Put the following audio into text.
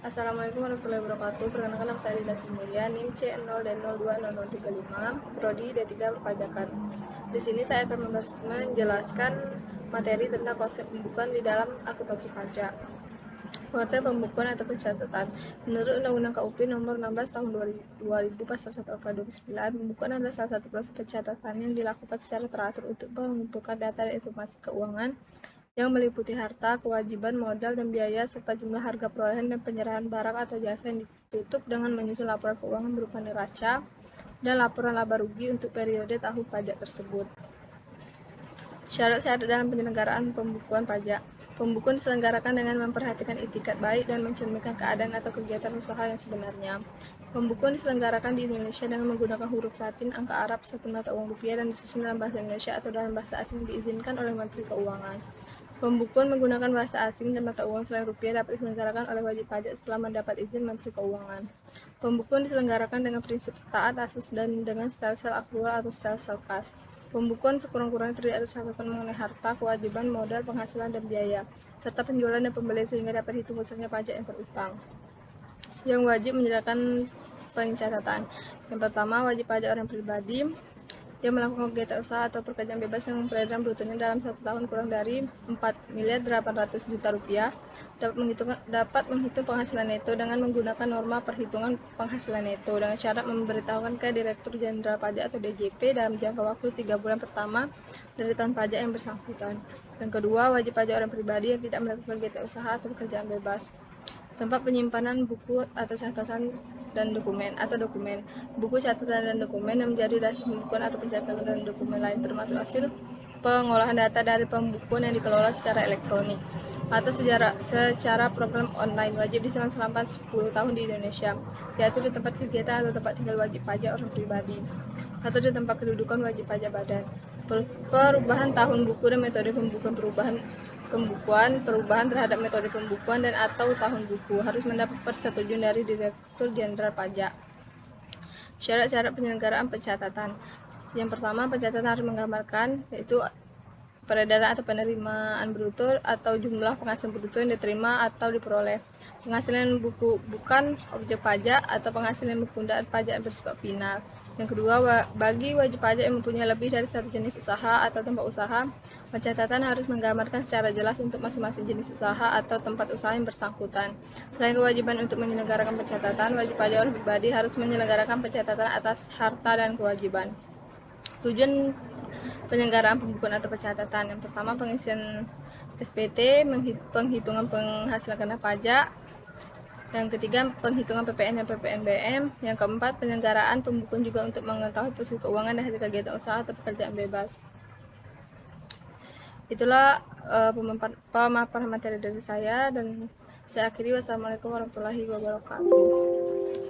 Assalamualaikum warahmatullahi wabarakatuh. Perkenalkan nama saya Dinda Sri Mulia, NIM C0 dan 020035, Prodi D3 Perpajakan. Di sini saya akan menjelaskan materi tentang konsep pembukuan di dalam akuntansi pajak. Pengertian pembukuan atau pencatatan. Menurut Undang-Undang KUP Nomor 16 Tahun 2000 Pasal 1 Angka 29, pembukuan adalah salah satu proses pencatatan yang dilakukan secara teratur untuk mengumpulkan data dan informasi keuangan yang meliputi harta, kewajiban, modal, dan biaya, serta jumlah harga perolehan dan penyerahan barang atau jasa yang ditutup dengan menyusun laporan keuangan berupa neraca dan laporan laba rugi untuk periode tahun pajak tersebut. Syarat-syarat dalam penyelenggaraan pembukuan pajak. Pembukuan diselenggarakan dengan memperhatikan itikat baik dan mencerminkan keadaan atau kegiatan usaha yang sebenarnya. Pembukuan diselenggarakan di Indonesia dengan menggunakan huruf Latin, angka Arab, satu mata uang rupiah, dan disusun dalam bahasa Indonesia atau dalam bahasa asing diizinkan oleh Menteri Keuangan. Pembukuan menggunakan bahasa asing dan mata uang selain rupiah dapat diselenggarakan oleh wajib pajak setelah mendapat izin Menteri Keuangan. Pembukuan diselenggarakan dengan prinsip taat asas dan dengan stelsel akrual atau stelsel kas. Pembukuan sekurang-kurangnya terdiri atas catatan mengenai harta, kewajiban, modal, penghasilan, dan biaya, serta penjualan dan pembelian sehingga dapat dihitung besarnya pajak yang terutang. Yang wajib menyerahkan pencatatan. Yang pertama, wajib pajak orang pribadi yang melakukan kegiatan usaha atau pekerjaan bebas yang peredaran brutonya dalam 1 tahun kurang dari 4.800.000.000 rupiah dapat menghitung penghasilan neto dengan menggunakan norma perhitungan penghasilan neto dengan syarat memberitahukan ke Direktur Jenderal Pajak atau DJP dalam jangka waktu 3 bulan pertama dari tahun pajak yang bersangkutan. Yang kedua, wajib pajak orang pribadi yang tidak melakukan kegiatan usaha atau pekerjaan bebas. Tempat penyimpanan buku atau catatan dan dokumen buku catatan dan dokumen yang menjadi dasar pembukuan atau pencatatan dan dokumen lain termasuk hasil pengolahan data dari pembukuan yang dikelola secara elektronik atau secara program online wajib disimpan selama 10 tahun di Indonesia, yaitu di tempat kegiatan atau tempat tinggal wajib pajak orang pribadi atau di tempat kedudukan wajib pajak badan. Perubahan tahun buku dan metode perubahan terhadap metode pembukuan dan atau tahun buku harus mendapat persetujuan dari Direktur Jenderal Pajak. Syarat-syarat penyelenggaraan pencatatan. Yang pertama, pencatatan harus menggambarkan yaitu peredaran atau penerimaan bruto atau jumlah penghasilan bruto yang diterima atau diperoleh. Penghasilan buku bukan objek pajak atau penghasilan penundaan pajak bersifat final. Yang kedua, bagi wajib pajak yang mempunyai lebih dari satu jenis usaha atau tempat usaha, pencatatan harus menggambarkan secara jelas untuk masing-masing jenis usaha atau tempat usaha yang bersangkutan. Selain kewajiban untuk menyelenggarakan pencatatan, wajib pajak orang pribadi harus menyelenggarakan pencatatan atas harta dan kewajiban. Tujuan penyelenggaraan pembukuan atau pencatatan. Yang pertama, pengisian SPT, penghitungan penghasilan kena pajak. Yang ketiga, penghitungan PPN dan PPNBM. Yang keempat, penyelenggaraan pembukuan juga untuk mengetahui posisi keuangan dan hasil kegiatan usaha atau pekerjaan bebas. Itulah pemaparan materi dari saya dan saya akhiri. Wassalamualaikum warahmatullahi wabarakatuh.